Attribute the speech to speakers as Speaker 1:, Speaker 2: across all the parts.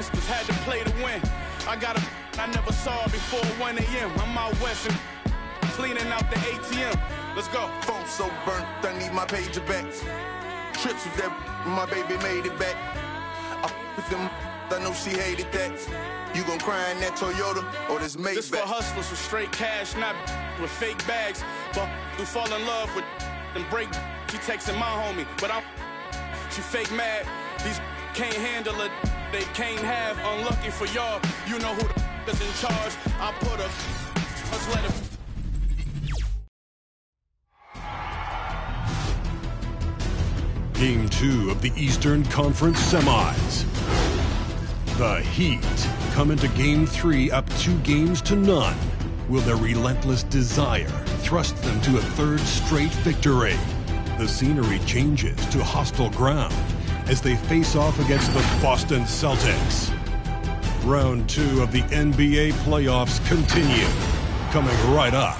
Speaker 1: just had to play to win. I got a I never saw before 1 a.m. I'm out west and cleaning out the ATM. Let's go.
Speaker 2: Phone so burnt, I need my pager back. Trips with that, my baby made it back. I with them, I know she hated that. You gon' cry in that Toyota or this Maybach?
Speaker 1: This for hustlers with straight cash, not with fake bags. But who fall in love with and break. She texting my homie, but she fake mad. These can't handle it, they can't have. Unlucky for y'all, you know who the is in charge. I put a, let's let it.
Speaker 3: Game 2 of the Eastern Conference Semis. The Heat come into Game 3 up 2-0. Will their relentless desire thrust them to a third straight victory? The scenery changes to hostile ground as they face off against the Boston Celtics. Round 2 of the NBA playoffs continue. Coming right up.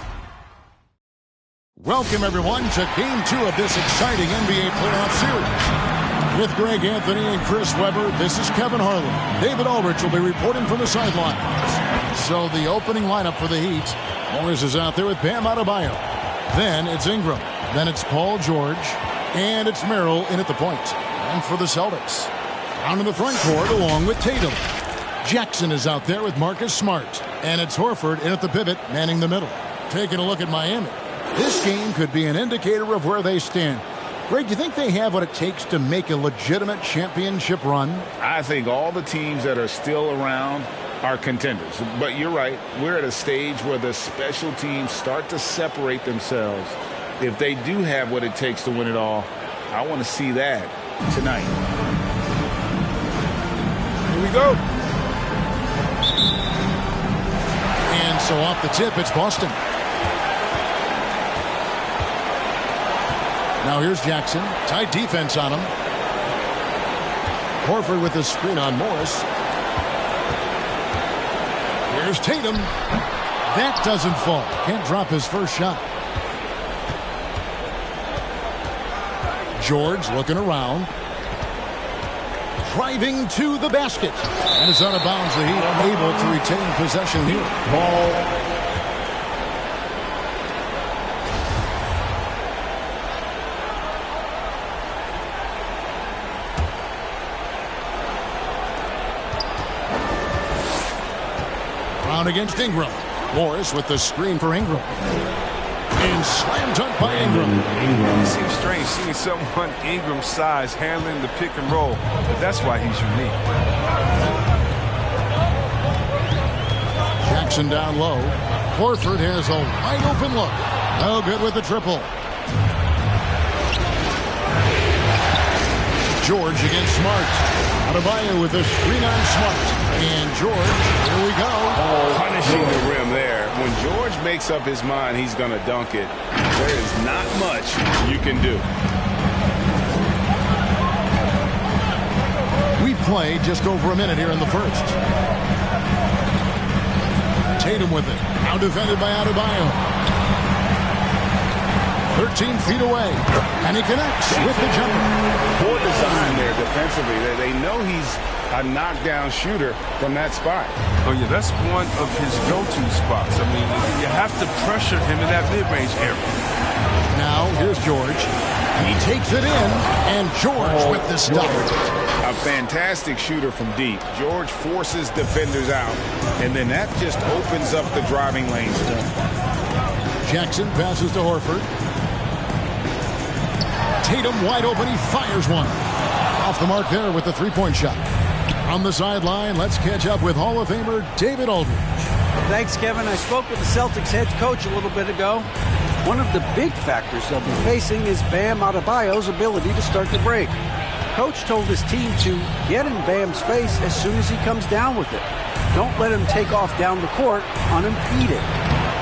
Speaker 4: Welcome, everyone, to Game 2 of this exciting NBA playoff series. With Greg Anthony and Chris Webber, this is Kevin Harlan. David Aldridge will be reporting from the sidelines. So the opening lineup for the Heat. Morris is out there with Bam Adebayo. Then it's Ingram. Then it's Paul George. And it's Merrill in at the point. And for the Celtics, down in the front court along with Tatum. Jackson is out there with Marcus Smart. And it's Horford in at the pivot, manning the middle. Taking a look at Miami. This game could be an indicator of where they stand. Greg, do you think they have what it takes to make a legitimate championship run?
Speaker 5: I think all the teams that are still around are contenders. But you're right. We're at a stage where the special teams start to separate themselves. If they do have what it takes to win it all, I want to see that tonight.
Speaker 1: Here we go.
Speaker 4: And so off the tip, it's Boston. Now here's Jackson. Tight defense on him. Horford with the screen on Morris. Here's Tatum. That doesn't fall. Can't drop his first shot. George looking around. Driving to the basket. And it's out of bounds. The Heat unable to retain possession here. Ball. Against Ingram. Morris with the screen for Ingram. And slam dunk by Ingram.
Speaker 6: It seems strange seeing someone Ingram's size handling the pick and roll, but that's why he's unique.
Speaker 4: Jackson down low. Horford has a wide open look. No good with the triple. George against Smart. Adebayo with the screen on Smart. And George, here we go.
Speaker 5: Punishing the rim there. When George makes up his mind he's going to dunk it, there is not much you can do.
Speaker 4: We played just over a minute here in the first. Tatum with it. Now defended by Adebayo. 13 feet away. And he connects with the jumper.
Speaker 5: Poor design there defensively. They know he's a knockdown shooter from that spot.
Speaker 6: Oh, yeah, that's one of his go-to spots. I mean, you have to pressure him in that mid-range area.
Speaker 4: Now, here's George. He takes it in, and George with the stop.
Speaker 5: A fantastic shooter from deep. George forces defenders out, and then that just opens up the driving lanes for him.
Speaker 4: Jackson passes to Horford. Tatum wide open. He fires one. Off the mark there with the three-point shot. On the sideline, let's catch up with Hall of Famer David Aldridge.
Speaker 7: Thanks, Kevin. I spoke with the Celtics head coach a little bit ago. One of the big factors they'll be facing is Bam Adebayo's ability to start the break. Coach told his team to get in Bam's face as soon as he comes down with it. Don't let him take off down the court unimpeded.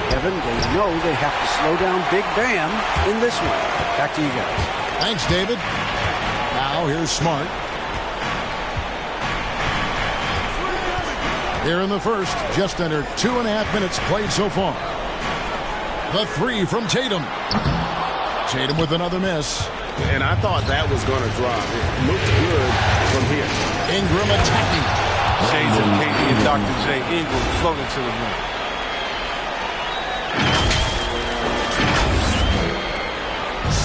Speaker 7: Kevin, they know they have to slow down Big Bam in this one. Back to you guys.
Speaker 4: Thanks, David. Now here's Smart. Here in the first, just under 2.5 minutes played so far. The three from Tatum. Tatum with another miss.
Speaker 5: And I thought that was going to drop. It looked good from here.
Speaker 4: Ingram attacking.
Speaker 6: Shades of KD and Dr. J. Ingram floating to the rim.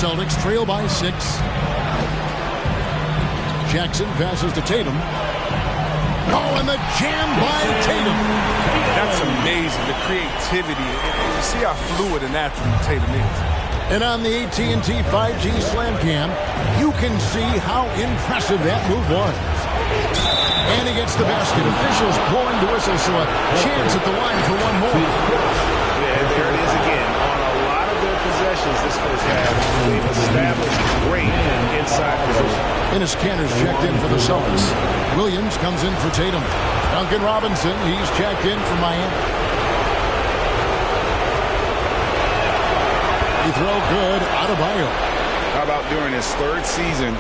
Speaker 4: Celtics trail by 6. Jackson passes to Tatum. Oh, and the jam by Tatum.
Speaker 6: That's amazing, the creativity. And you see how fluid an athlete Tatum is.
Speaker 4: And on the AT&T 5G Slam Cam, you can see how impressive that move was. And he gets the basket. Officials blowing the whistle, so a chance at the line for one more.
Speaker 5: Yeah, there it is again. On a lot of their possessions this first half, they've established great inside position.
Speaker 4: Enes Kanter's checked in for the Celtics. Williams comes in for Tatum. Duncan Robinson, he's checked in for Miami. He throw good, Adebayo.
Speaker 5: How about during his third season,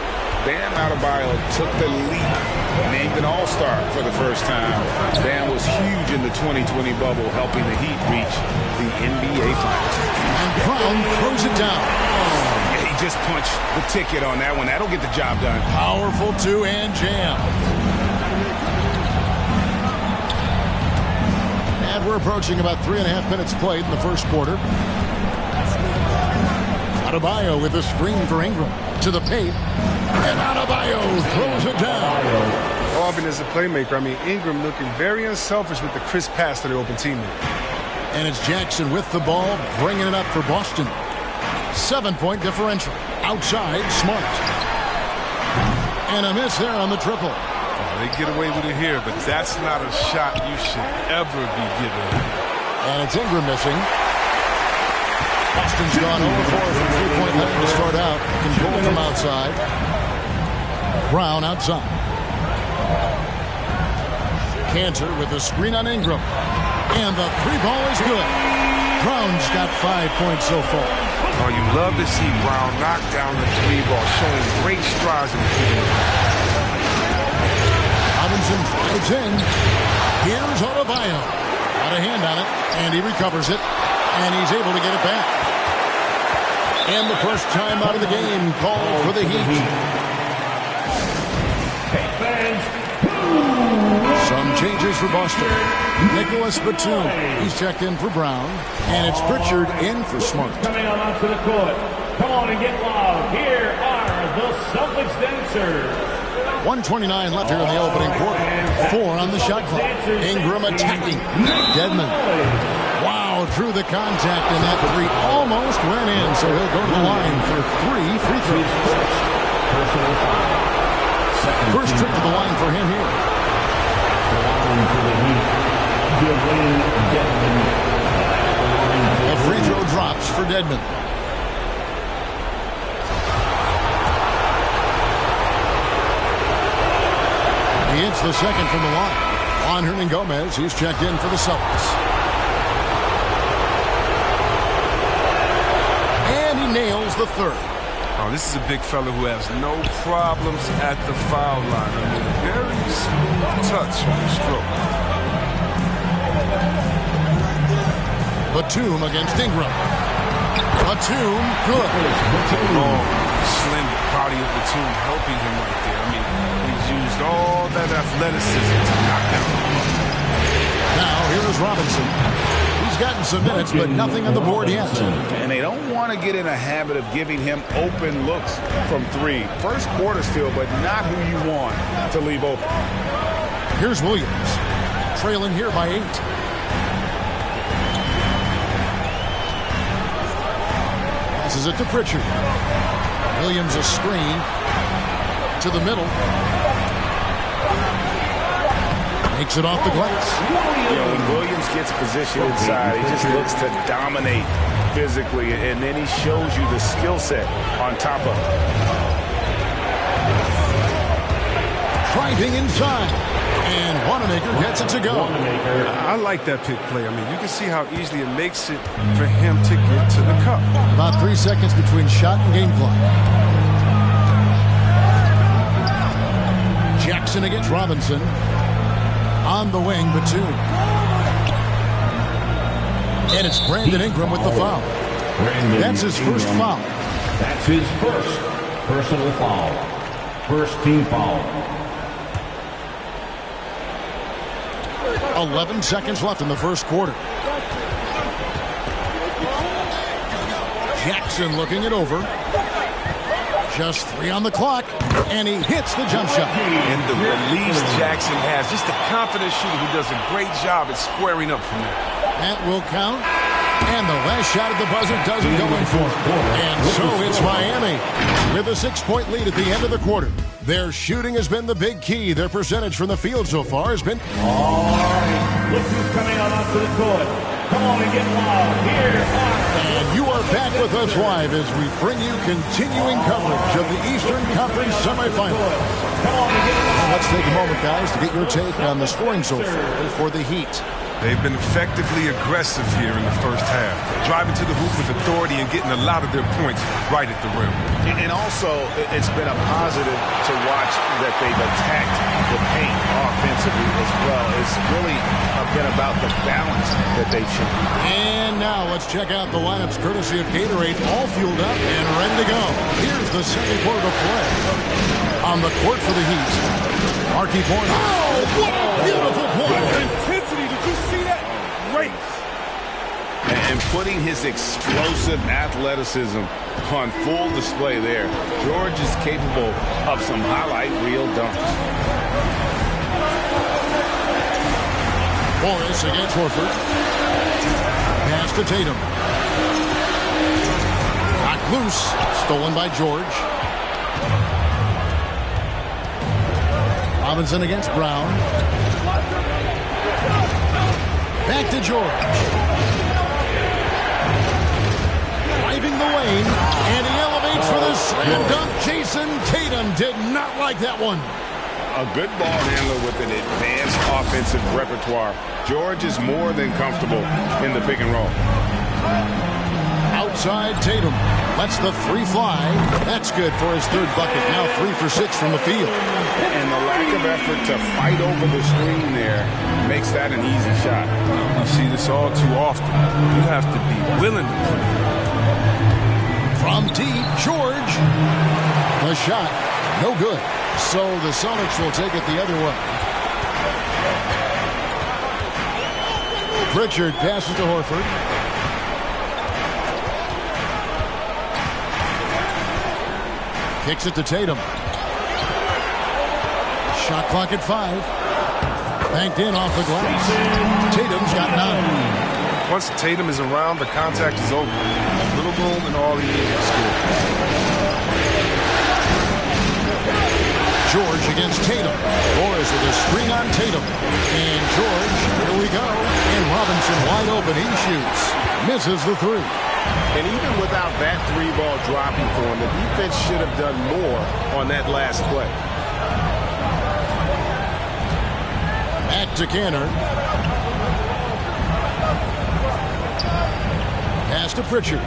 Speaker 5: Bam Adebayo took the leap, named an all-star for the first time. Bam was huge in the 2020 bubble, helping the Heat reach the NBA Finals.
Speaker 4: And Brown throws it down.
Speaker 5: Yeah, he just punched the ticket on that one. That'll get the job done.
Speaker 4: Powerful two-hand jam. And we're approaching about 3.5 minutes played in the first quarter. Adebayo with a screen for Ingram to the paint, and Adebayo throws it down.
Speaker 6: Auburn is a playmaker. I mean, Ingram looking very unselfish with the crisp pass to the open teammate.
Speaker 4: And it's Jackson with the ball, bringing it up for Boston. 7-point differential. Outside, Smart. And a miss there on the triple.
Speaker 6: Oh, they get away with it here, but that's not a shot you should ever be given.
Speaker 4: And it's Ingram missing. Boston's gone over 4 from three-point line to start out. Control from outside. Brown outside. Kanter with the screen on Ingram. And the three ball is good. Brown's got 5 points so far.
Speaker 6: Oh, you love to see Brown knock down the three ball, showing great strides in the field.
Speaker 4: Robinson drives in. Here's Adebayo. Got a hand on it, and he recovers it. And he's able to get it back. And the first time out of the game called for the Heat. Some changes for Boston. Nicholas Batum, he's checked in for Brown. And it's Pritchard in for Smart.
Speaker 8: Coming on onto the court. Come on and get loud. Here are the Celtics dancers.
Speaker 4: 1:29 left here in the opening quarter. 4 on the shot clock. Ingram attacking. Dedmon. Wow, through the contact, and that three almost went in, so he'll go to the line for 3 free throws. First trip to the line for him here. A free throw drops for Dedmon. He hits the second from the line. Juan Hernangomez, he's checked in for the Celtics. And he nails the third.
Speaker 6: Oh, this is a big fella who has no problems at the foul line. I mean, very smooth touch on the stroke.
Speaker 4: Batum against Ingram. Batum, good.
Speaker 6: Long, slim body of Batum helping him right there. I mean, he's used all that athleticism to knock down.
Speaker 4: Now, here is Robinson. He's gotten some minutes, but nothing on the board yet.
Speaker 5: And they don't want to get in a habit of giving him open looks from 3. First quarter still, but not who you want to leave open.
Speaker 4: Here's Williams, trailing here by 8. Passes it to Pritchard. Williams a screen to the middle. Makes it off the glass.
Speaker 5: You know, when Williams gets positioned inside, he just looks to dominate physically, and then he shows you the skill set on top of it.
Speaker 4: Driving inside, and Wanamaker gets it to go.
Speaker 6: I like that pick play. I mean, you can see how easily it makes it for him to get to the cup.
Speaker 4: About 3 seconds between shot and game clock. Jackson against Robinson. On the wing, Batum. And it's Brandon Ingram with the foul. That's his first foul.
Speaker 8: That's his first personal foul. First team foul.
Speaker 4: 11 seconds left in the first quarter. Jackson looking it over. Just 3 on the clock, and he hits the jump shot.
Speaker 6: And the release Jackson has, just a confident shooter who does a great job at squaring up from there.
Speaker 4: That will count. And the last shot at the buzzer doesn't go in for it. And so it's Miami with a 6-point lead at the end of the quarter. Their shooting has been the big key. Their percentage from the field so far has been...
Speaker 8: All right, look who's coming out onto the court. Come on and get loud. Here are...
Speaker 4: And you are back with us live as we bring you continuing coverage of the Eastern Conference semifinals.
Speaker 8: Come on and get loud.
Speaker 4: Let's take a moment, guys, to get your take on the scoring so far for the Heat.
Speaker 6: They've been effectively aggressive here in the first half, driving to the hoop with authority and getting a lot of their points right at the rim.
Speaker 5: And also, it's been a positive to watch that they've attacked the paint offensively as well. It's really been about the balance that they've shown.
Speaker 4: And now let's check out the lineups courtesy of Gatorade, all fueled up and ready to go. Here's the second quarter of play. On the court for the Heat, Markieff Morris. Oh, what a beautiful play!
Speaker 6: Intensity, did you see that? Great.
Speaker 5: And putting his explosive athleticism on full display there. George is capable of some highlight reel dunks.
Speaker 4: Morris against Horford. Pass to Tatum. Knocked loose. Stolen by George. Robinson against Brown. Back to George. Driving the lane. And he elevates for the slam dunk. Jason Tatum did not like that one.
Speaker 5: A good ball handler with an advanced offensive repertoire. George is more than comfortable in the pick and roll.
Speaker 4: Outside Tatum. Lets the 3 fly. That's good for his 3rd bucket. Now 3 for 6 from the field.
Speaker 5: And the lack of effort to fight over the screen there makes that an easy shot.
Speaker 6: You see this all too often. You have to be willing to play.
Speaker 4: From deep, George. The shot, no good. So the Celtics will take it the other way. Pritchard passes to Horford. Kicks it to Tatum. Shot clock at 5. Banked in off the glass. Tatum's got 9.
Speaker 6: Once Tatum is around, the contact is over. Little room and all he needs to score.
Speaker 4: George against Tatum. Morris with a screen on Tatum. And George, here we go. And Robinson wide open. He shoots. Misses the 3.
Speaker 5: And even without that 3-ball dropping for him, the defense should have done more on that last play.
Speaker 4: Back to Canner. Pass to Pritchard.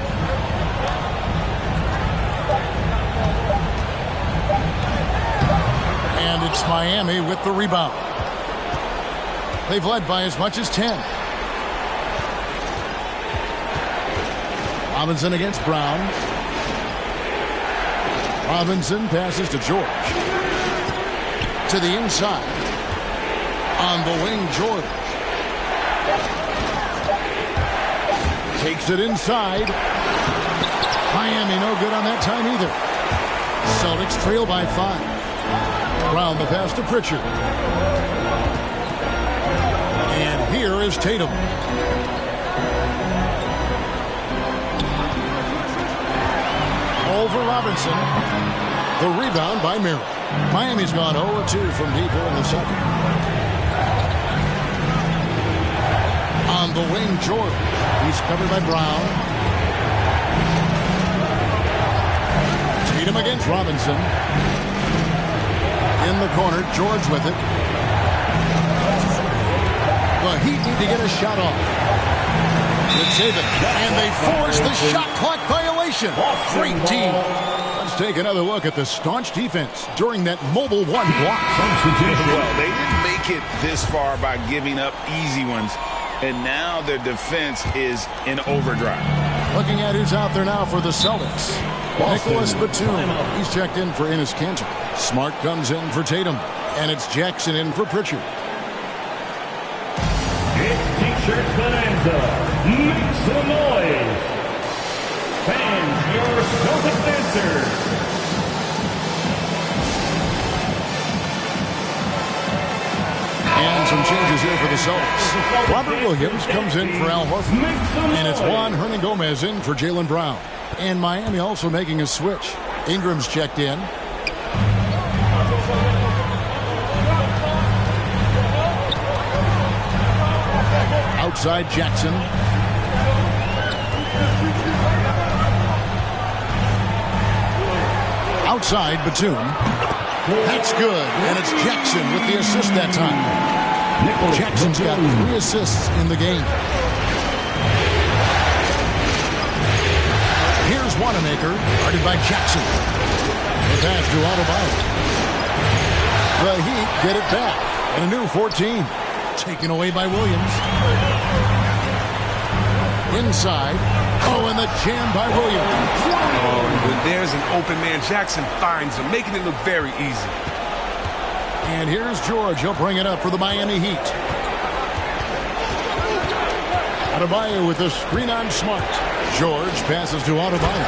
Speaker 4: And it's Miami with the rebound. They've led by as much as 10. Robinson against Brown. Robinson passes to George. To the inside. On the wing, George. Takes it inside. Miami no good on that time either. Celtics trail by 5. Brown the pass to Pritchard. And here is Tatum. Over Robinson. The rebound by Murray. Miami's gone 0-2 from deep here in the second. On the wing, George. He's covered by Brown. Tatum against Robinson. In the corner, George with it. The Heat need to get a shot off. Good save it. And they force the shot clock violation. Great team. Let's take another look at the staunch defense during that mobile 1 block.
Speaker 5: Well, they didn't make it this far by giving up easy ones. And now their defense is in overdrive.
Speaker 4: Looking at who's out there now for the Celtics. Nicholas Batum. He's checked in for Enes Kanter. Smart comes in for Tatum. And it's Jackson in for Pritchard.
Speaker 8: shirt bonanza. Make some noise. Fans, your Celtics dancers.
Speaker 4: And some changes here for the Celtics. Robert Williams comes in for Al Horford. And it's Juan Hernan-Gomez in for Jaylen Brown. And Miami also making a switch. Ingram's checked in. Outside Jackson. Outside Batum. That's good, and it's Jackson with the assist that time. Jackson's got 3 assists in the game. Here's Wanamaker, guarded by Jackson. The pass to Adebayo. The Heat get it back, and a new 14. Taken away by Williams. Inside. Oh, and the jam by Williams.
Speaker 6: Oh, when there's an open man, Jackson finds him, making it look very easy.
Speaker 4: And here's George. He'll bring it up for the Miami Heat. Adebayo with a screen on Smart. George passes to Adebayo.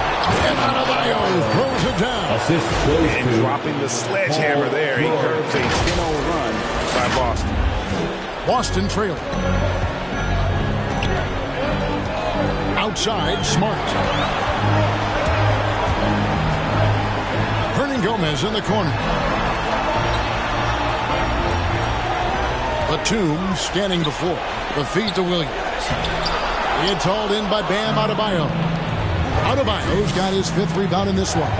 Speaker 4: And Adebayo throws it down.
Speaker 5: And dropping the sledgehammer there. He curves a 10-0 run by Boston.
Speaker 4: Boston trailing. Outside, Smart. Hernan-Gomez in the corner. Batum standing before. The feed to Williams. It's hauled in by Bam Adebayo. Adebayo's got his 5th rebound in this one.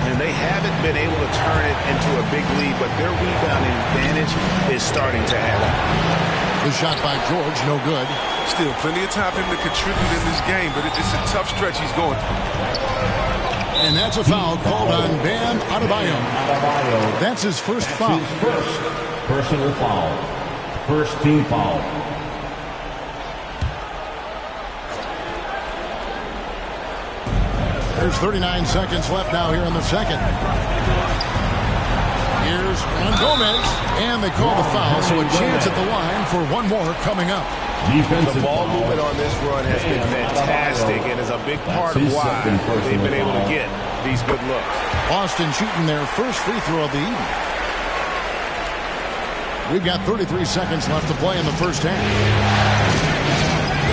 Speaker 5: And they haven't been able to turn it into a big lead, but their rebounding advantage is starting to add up.
Speaker 4: The shot by George, no good.
Speaker 6: Still plenty of time for him to contribute in this game, but it's a tough stretch he's going through.
Speaker 4: And that's a foul called on Bam Adebayo. That's his first foul.
Speaker 8: His first personal foul. First team foul.
Speaker 4: There's 39 seconds left now here in the second. Here's Gomez, and they call the foul, so a chance at the line for one more coming up.
Speaker 5: The ball movement on this run has been fantastic and is a big part of why they've been able to get these good looks.
Speaker 4: Boston shooting their first free throw of the evening. We've got 33 seconds left to play in the first half.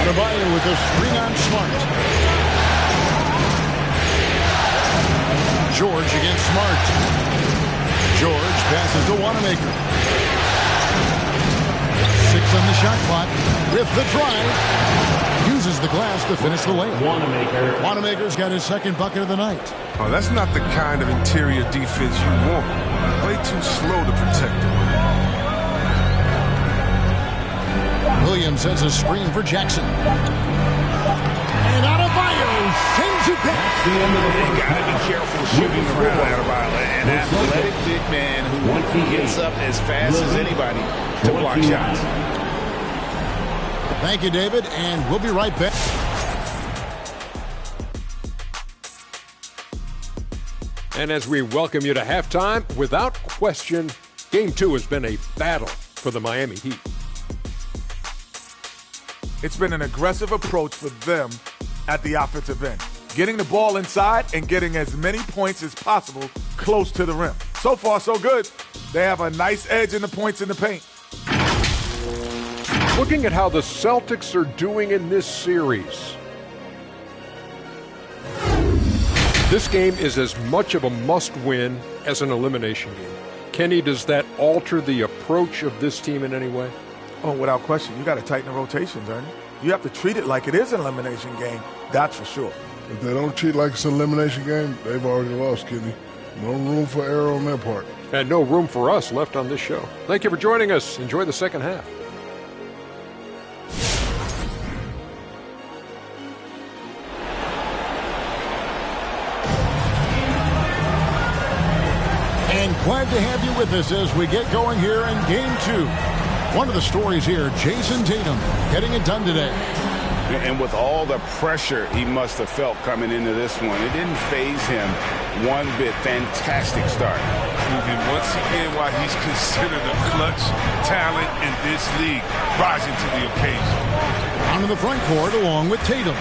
Speaker 4: Adebayo with a screen on Smart. George against Smart. George passes to Wanamaker. 6 on the shot clock. With the drive. Uses the glass to finish the lane. Wanamaker's got his 2nd bucket of the night.
Speaker 6: Oh, that's not the kind of interior defense you want. Way too slow to protect him.
Speaker 4: Williams sends a screen for Jackson. And Adebayo sends it back.
Speaker 5: They got to be careful shooting around Adebayo. An athletic big man who gets up as fast as anybody to block shots.
Speaker 4: Thank you, David, and we'll be right back.
Speaker 9: And as we welcome you to halftime, without question, Game 2 has been a battle for the Miami Heat.
Speaker 10: It's been an aggressive approach for them at the offensive end, getting the ball inside and getting as many points as possible close to the rim. So far, so good. They have a nice edge in the points in the paint.
Speaker 9: Looking at how the Celtics are doing in this series, this game is as much of a must-win as an elimination game. Kenny, does that alter the approach of this team in any way?
Speaker 10: Oh, without question. You got to tighten the rotations, Ernie. You have to treat it like it is an elimination game. That's for sure.
Speaker 11: If they don't treat it like it's an elimination game, they've already lost, Kenny. No room for error on their part.
Speaker 9: And no room for us left on this show. Thank you for joining us. Enjoy the second half.
Speaker 4: And glad to have you with us as we get going here in Game 2. One of the stories here, Jason Tatum getting it done today.
Speaker 5: And with all the pressure he must have felt coming into this one, it didn't faze him one bit. Fantastic start.
Speaker 6: Proving once again why he's considered a clutch talent in this league, rising to the occasion.
Speaker 4: On to the front court along with Tatum.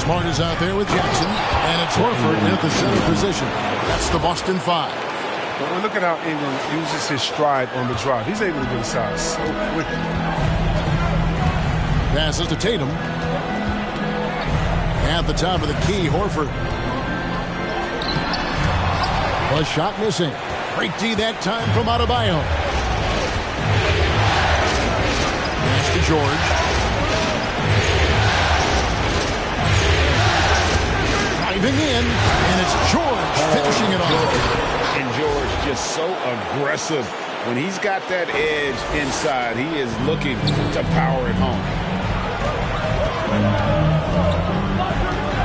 Speaker 4: Smart is out there with Jackson, and it's Horford at the center position. That's the Boston 5.
Speaker 6: Well, look at how Ingram uses his stride on the drive. He's able to get inside so quickly.
Speaker 4: Passes to Tatum. At the top of the key, Horford. A shot missing. Great D that time from Adebayo. Pass to George. Driving in, and it's George finishing it off.
Speaker 5: And George just so aggressive. When he's got that edge inside, he is looking to power it home.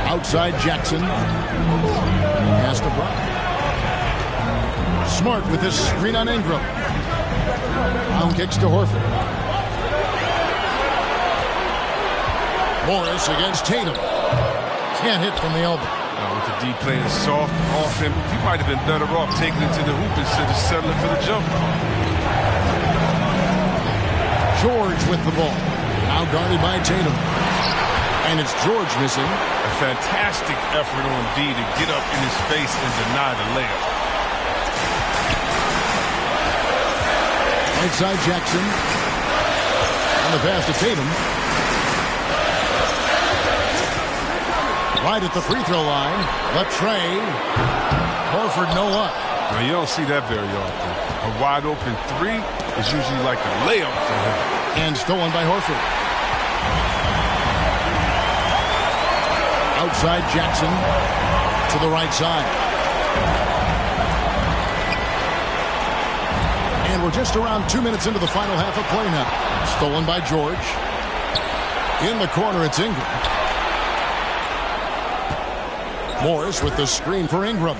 Speaker 4: Outside Jackson. Pass to Brown. Smart with this screen on Ingram. Brown kicks to Horford. Morris against Tatum. Can't hit from the elbow.
Speaker 6: With the D playing soft off him, he might have been better off taking it to the hoop instead of settling for the jumper.
Speaker 4: George with the ball. Now guarded by Tatum. And it's George missing.
Speaker 6: A fantastic effort on D to get up in his face and deny the layup.
Speaker 4: Outside Jackson. On the pass to Tatum. Right at the free throw line. The tray. Horford no luck.
Speaker 6: Now you don't see that very often. A wide open three is usually like a layup for him.
Speaker 4: And stolen by Horford. Outside Jackson to the right side. And we're just around 2 minutes into the final half of play now. Stolen by George. In the corner, it's Ingram. Morris with the screen for Ingram.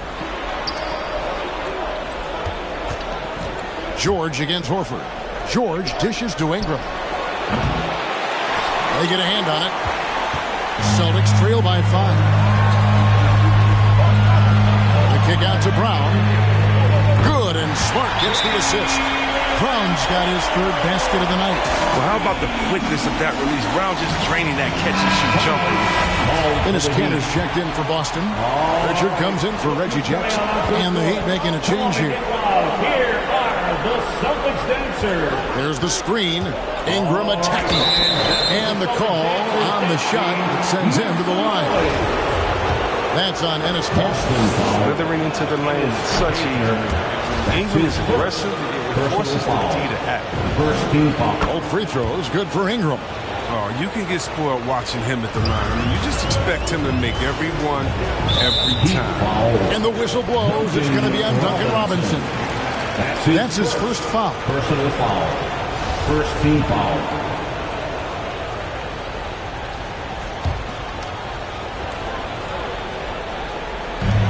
Speaker 4: George against Horford. George dishes to Ingram. They get a hand on it. Celtics trail by 5. The kick out to Brown. Good, and Smart gets the assist. Brown's got his third basket of the night.
Speaker 6: Well, how about the quickness of that release? Brown just draining that catch-and-shoot jumper.
Speaker 4: Dennis Cantor's checked in for Boston. Richard comes in for Reggie Jackson. And the Heat making a change here.
Speaker 8: Here are the Celtics dancers.
Speaker 4: There's the screen. Ingram attacking. And the call on the shot that sends him to the line. That's on Ennis Cantor.
Speaker 6: Slithering into the lane, such ease. Ingram is aggressive. It forces the D to act.
Speaker 8: First team foul.
Speaker 4: Both free throws, good for Ingram.
Speaker 6: Oh, you can get spoiled watching him at the line. I mean, you just expect him to make every one, every time.
Speaker 4: And the whistle blows. It's going to be on Duncan Robinson. That's his first foul.
Speaker 8: Personal foul. First team foul.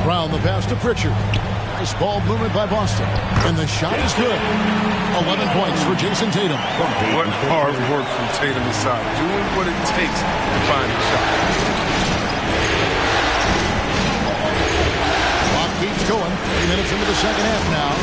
Speaker 4: Brown the pass to Pritchard. Nice ball movement by Boston. And the shot is good. 11 points for Jason Tatum.
Speaker 6: What hard work from Tatum aside. Doing what it takes to find a shot.
Speaker 4: Clock keeps going. 3 minutes into the second half now.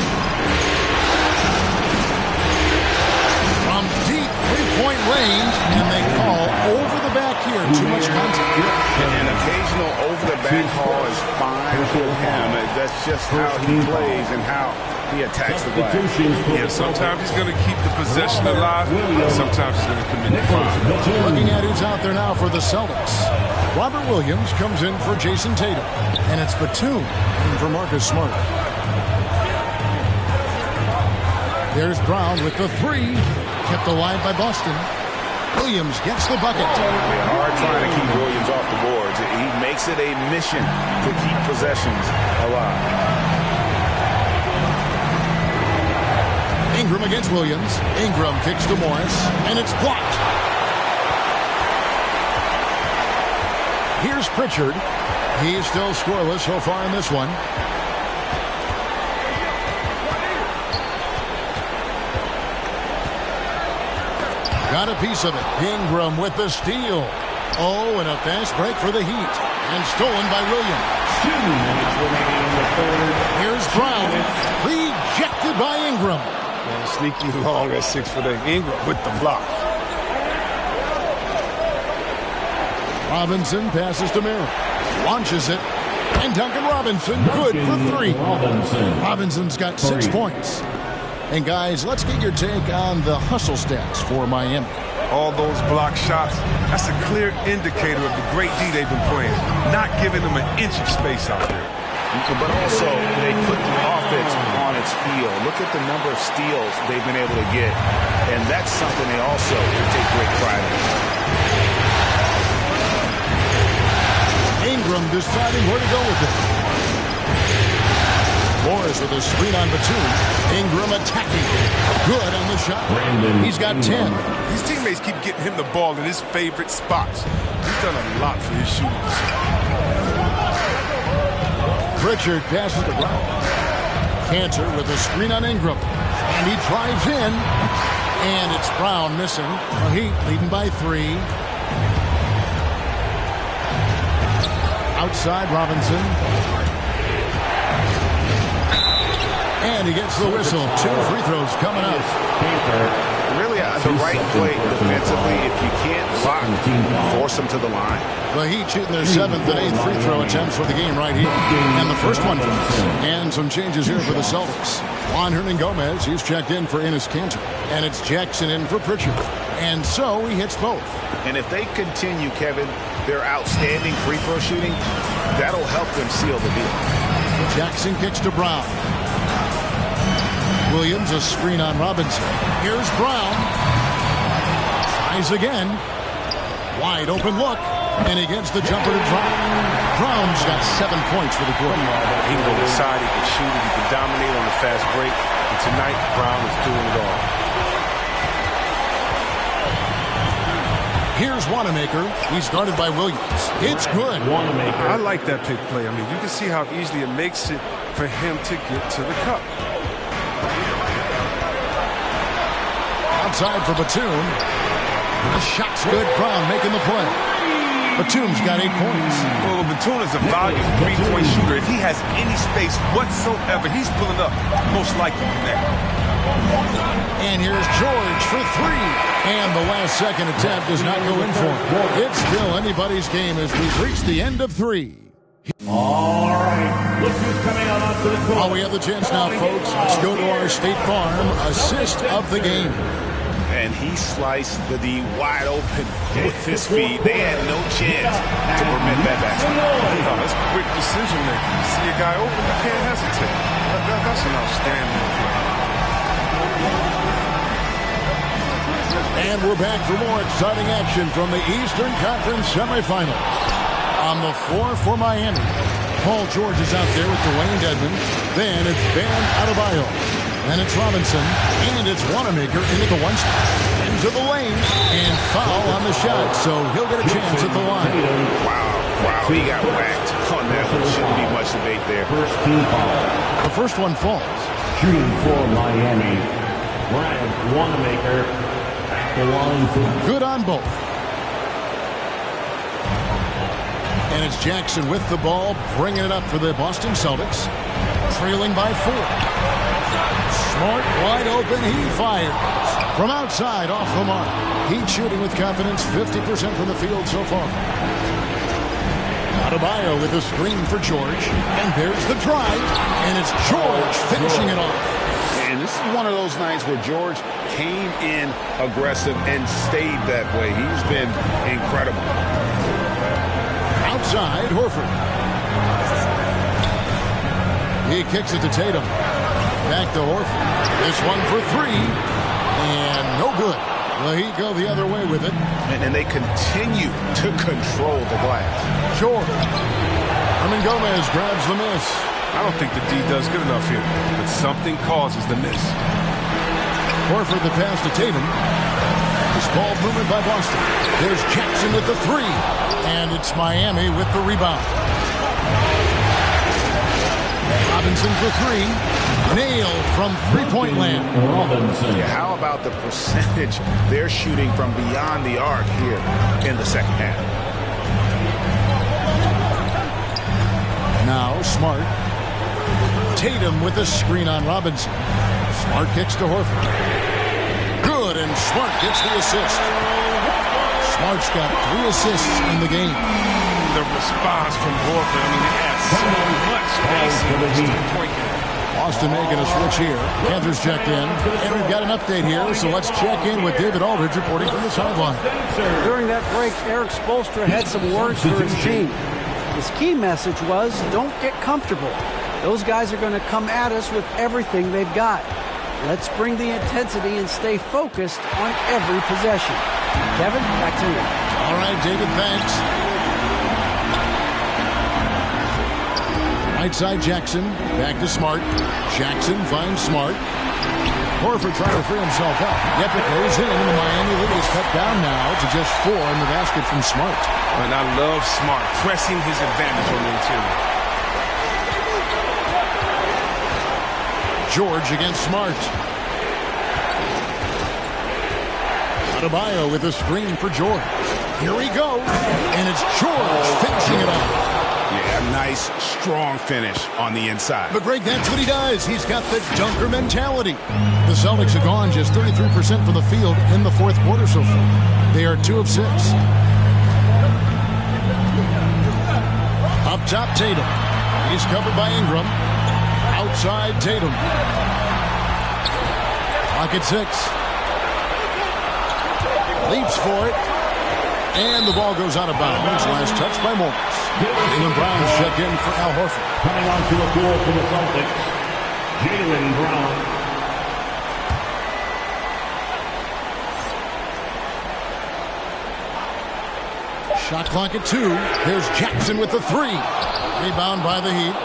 Speaker 4: From deep three-point range. And they call over the back here. Too much contact.
Speaker 5: An occasional over-the-back call is fine for him. That's just how he plays and how he attacks the glass.
Speaker 6: Yeah, sometimes he's going to keep the possession alive. Sometimes he's going to commit the foul.
Speaker 4: Looking at who's out there now for the Celtics. Robert Williams comes in for Jason Tatum. And it's Batum in for Marcus Smart. There's Brown with the three. Kept alive by Boston. Williams gets the bucket.
Speaker 5: Yeah, hard trying to keep Williams off the boards. He makes it a mission to keep possessions alive.
Speaker 4: Ingram against Williams. Ingram kicks to Morris, and it's blocked. Here's Pritchard. He's still scoreless so far in this one. Got a piece of it. Ingram with the steal. Oh, and a fast break for the Heat. And stolen by Williams.
Speaker 8: 2 minutes remaining in the third.
Speaker 4: Here's Brown. Rejected by Ingram.
Speaker 6: Man, sneaky long at 6'8". Ingram with the block.
Speaker 4: Robinson passes to Merrill. Launches it. And Duncan Robinson, good for 3. Robinson's got 6 points. And guys, let's get your take on the hustle stats for Miami.
Speaker 6: All those block shots, that's a clear indicator of the great D they've been playing. Not giving them an inch of space out there.
Speaker 5: But also, they put the offense on its heel. Look at the number of steals they've been able to get. And that's something they also take great pride in.
Speaker 4: Ingram deciding where to go with it. Morris with a screen on Batum. Ingram attacking. Good on the shot. He's got 10.
Speaker 6: His teammates keep getting him the ball in his favorite spots. He's done a lot for his shooting.
Speaker 4: Pritchard passes to Brown. Cantor with a screen on Ingram. And he drives in. And it's Brown missing. The Heat leading by 3. Outside Robinson. And he gets the whistle. 2 free throws coming up.
Speaker 5: Really, the right play defensively. If you can't block, force them to the line.
Speaker 4: The Heat shooting their 7th and 8th free throw attempts for the game right here. And the first one drops. And some changes here for the Celtics. Juan Hernan-Gomez, he's checked in for Enes Kanter. And it's Jackson in for Pritchard. And so he hits both.
Speaker 5: And if they continue, Kevin, their outstanding free throw shooting, that'll help them seal the deal.
Speaker 4: Jackson kicks to Brown. Williams, a screen on Robinson. Here's Brown. Tries again. Wide open look. And he gets the jumper to drop. Brown's got 7 points for the quarter.
Speaker 6: He can go inside, he can shoot it, he can dominate on the fast break. And tonight, Brown is doing it all.
Speaker 4: Here's Wanamaker. He's guarded by Williams. It's good.
Speaker 6: I like that pick play. I mean, you can see how easily it makes it for him to get to the cup.
Speaker 4: Outside for Batum. The shot's good. Brown making the play. Batum's got 8 points.
Speaker 6: Well, Batum is a volume 3-point shooter. If he has any space whatsoever, he's pulling up most likely from there.
Speaker 4: And here's George for 3. And the last second attempt does not go in for him. It's still anybody's game as we've reached the end of 3.
Speaker 8: All right. Look who's coming out onto the court.
Speaker 4: Oh, we have the chance now, folks. Let's go to our State Farm assist of the game.
Speaker 5: And he sliced the wide open with his feet. They had no chance to prevent that basket.
Speaker 6: No, that's quick decision making. You see a guy open, you can't hesitate. That's an outstanding play.
Speaker 4: And we're back for more exciting action from the Eastern Conference semifinals. On the floor for Miami, Paul George is out there with Dwayne Dedmon. Then it's Bam Adebayo. Then it's Robinson. And it's Wanamaker into the 1 spot. Into the lane. And foul on the shot. So he'll get a chance at the line.
Speaker 5: Wow. He got whacked on that one. Shouldn't be much debate there.
Speaker 8: First team foul.
Speaker 4: The first one falls.
Speaker 8: Shooting for Miami, Brian Wanamaker at the line for
Speaker 4: good on both. And it's Jackson with the ball, bringing it up for the Boston Celtics. Trailing by 4. Smart, wide open, he fires. From outside, off the mark. Heat shooting with confidence, 50% from the field so far. Adebayo with a screen for George. And there's the drive. And it's George finishing it off.
Speaker 5: And this is one of those nights where George came in aggressive and stayed that way. He's been incredible.
Speaker 4: Outside, Horford. He kicks it to Tatum. Back to Horford. This one for 3. And no good. The Heat go the other way with it.
Speaker 5: And they continue to control the glass.
Speaker 4: George. Hernan-Gomez grabs the miss.
Speaker 6: I don't think the D does good enough here, but something causes the miss.
Speaker 4: Horford the pass to Tatum. This ball movement by Boston. There's Jackson with the 3. And it's Miami with the rebound. Robinson for 3. Nailed from three-point land.
Speaker 5: Yeah, how about the percentage they're shooting from beyond the arc here in the second half?
Speaker 4: Now Smart. Tatum with a screen on Robinson. Smart kicks to Horford. Good, and Smart gets the assist. Smart's got 3 assists in the game.
Speaker 6: The response from Horford, I mean, it adds so much space in the point game.
Speaker 4: Boston making a switch here. Panthers checked in. And we've got an update here, so let's check in with David Aldridge reporting from the sideline.
Speaker 7: During that break, Eric Spoelstra had some words for his team. His key message was, don't get comfortable. Those guys are going to come at us with everything they've got. Let's bring the intensity and stay focused on every possession. Kevin, back to you.
Speaker 4: All right, David, thanks. Right side Jackson, back to Smart. Jackson finds Smart. Horford trying to free himself up. Yep, it goes in, and the Miami lead is cut down now to just 4 in the basket from Smart.
Speaker 6: And I love Smart pressing his advantage on the interior.
Speaker 4: George against Smart. Adebayo with a screen for George. Here he goes, and it's George finishing it off.
Speaker 5: Yeah, nice, strong finish on the inside.
Speaker 4: But, Greg, that's what he does. He's got the dunker mentality. The Celtics have gone just 33% from the field in the fourth quarter so far. They are 2 of 6. Up top, Tatum. He's covered by Ingram. Outside, Tatum. Pocket 6. Leaps for it. And the ball goes out of bounds. Last touch by Morris. Jaylen Brown check in for Al Horford.
Speaker 8: Coming onto the floor for the Celtics, Jaylen Brown.
Speaker 4: Shot clock at 2. Here's Jackson with the 3. Rebound by the Heat.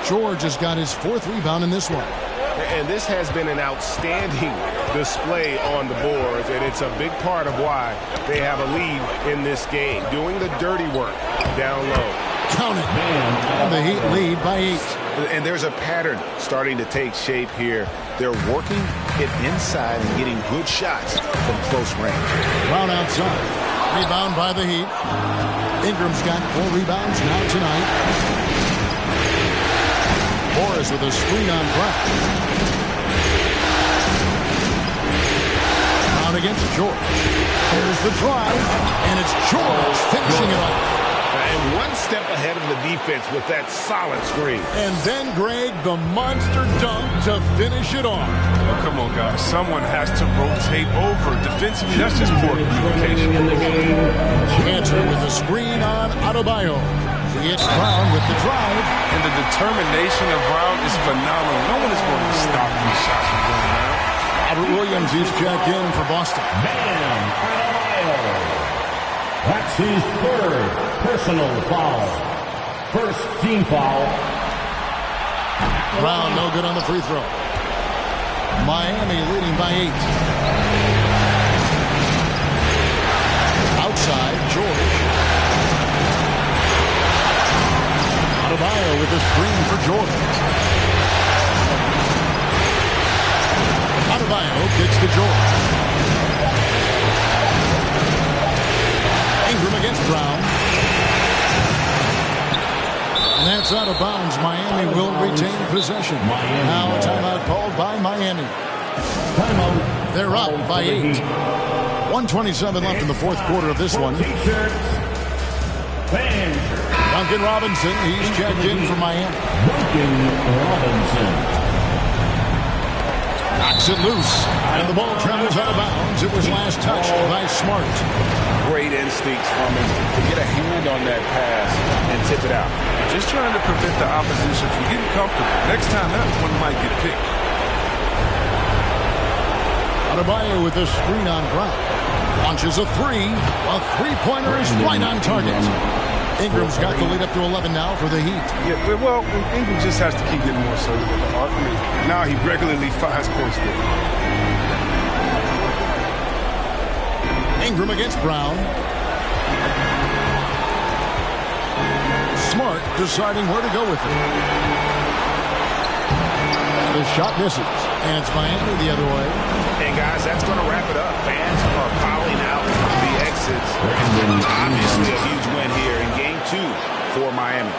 Speaker 4: George has got his 4th rebound in this one.
Speaker 5: And this has been an outstanding display on the boards, and it's a big part of why they have a lead in this game. Doing the dirty work down low.
Speaker 4: Count it. And the Heat lead by 8.
Speaker 5: And there's a pattern starting to take shape here. They're working it inside and getting good shots from close range.
Speaker 4: Brown outside. Rebound by the Heat. Ingram's got 4 rebounds now tonight. Morris with a screen on Brown. Brown against George. There's the drive, and it's George finishing it off.
Speaker 5: And one step ahead of the defense with that solid screen.
Speaker 4: And then, Greg, the monster dunk to finish it off.
Speaker 6: Oh, come on, guys. Someone has to rotate over. Defensively, that's just poor communication.
Speaker 4: Cantor with the screen on Adebayo. It's Brown with the drive.
Speaker 6: And the determination of Brown is phenomenal. No one is going to stop these shots from going down.
Speaker 4: Robert Williams, he's checked in for Boston.
Speaker 8: Bam! Adebayo. That's his 3rd personal foul. First team foul.
Speaker 4: Brown no good on the free throw. Miami leading by 8. Outside, George. Adebayo with a screen for Jordan. Adebayo gets to George. Ingram against Brown. And that's out of bounds. Miami will retain possession. Now a timeout called by Miami. They're up by 8. 1:27 left in the fourth quarter of this one. Duncan Robinson, he's checked in for Miami.
Speaker 8: Duncan Robinson.
Speaker 4: Knocks it loose, and the ball travels out of bounds. It was last touched by Smart.
Speaker 5: Great instincts from him to get a hand on that pass and tip it out.
Speaker 6: Just trying to prevent the opposition from getting comfortable. Next time, that one might get picked.
Speaker 4: Adebayo with a screen on Brown. Launches a 3. A three-pointer is right on target. Ingram's got the lead up to 11 now for the Heat.
Speaker 6: Yeah, well, Ingram just has to keep getting more assertive with the arc. Now he regularly finds points there.
Speaker 4: Ingram against Brown. Smart deciding where to go with it. The shot misses. And it's Miami the other way.
Speaker 5: And, guys, that's going to wrap it up. Fans are piling out the exits. Obviously a huge win here in Game 2 for Miami.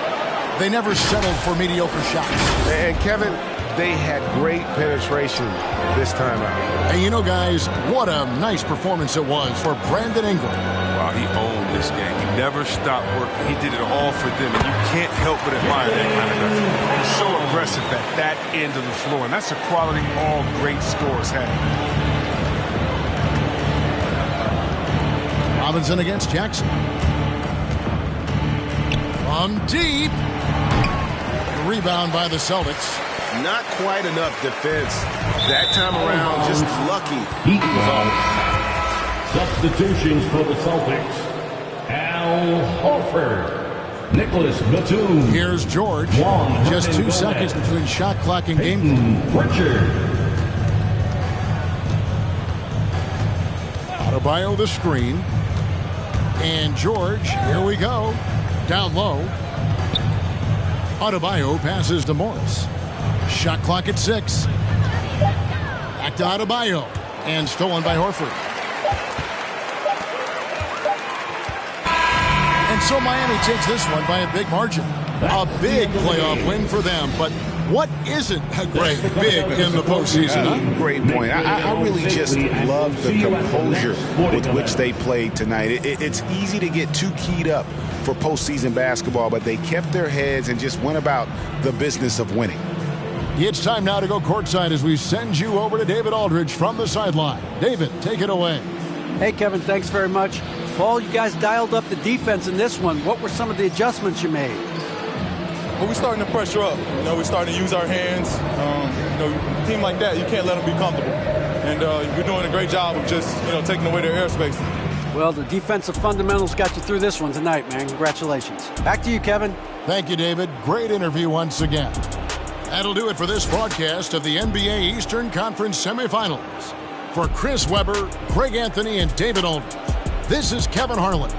Speaker 4: They never settled for mediocre shots.
Speaker 6: And, Kevin, they had great penetration this time out.
Speaker 4: And you know, guys, what a nice performance it was for Brandon Ingram.
Speaker 6: Wow, he owned this game. He never stopped working. He did it all for them, and you can't help but admire that kind of guy. He's so aggressive at that end of the floor, and that's a quality all great scorers have.
Speaker 4: Robinson against Jackson. From deep. Rebound by the Celtics.
Speaker 5: Not quite enough defense. That time around, just lucky.
Speaker 8: Substitutions for the Celtics. Al Horford. Nicholas Batum.
Speaker 4: Here's George. Just 2 seconds between shot clock and game.
Speaker 8: Pritchard.
Speaker 4: Adebayo the screen. And George, here we go. Down low. Adebayo passes to Morris. Shot clock at 6. Back to Adebayo. And stolen by Horford. And so Miami takes this one by a big margin. A big playoff win for them. But what isn't a great big in the postseason? Huh?
Speaker 5: Great point. I really just love the composure with which they played tonight. It's easy to get too keyed up for postseason basketball, but they kept their heads and just went about the business of winning.
Speaker 4: It's time now to go courtside as we send you over to David Aldridge from the sideline. David, take it away.
Speaker 7: Hey, Kevin, thanks very much. Paul, you guys dialed up the defense in this one. What were some of the adjustments you made?
Speaker 12: Well, we're starting to pressure up. We're starting to use our hands. A team like that, you can't let them be comfortable. And we're doing a great job of just, taking away their airspace.
Speaker 7: Well, the defensive fundamentals got you through this one tonight, man. Congratulations. Back to you, Kevin.
Speaker 4: Thank you, David. Great interview once again. That'll do it for this broadcast of the NBA Eastern Conference semifinals. For Chris Webber, Greg Anthony, and David Aldridge, this is Kevin Harlan.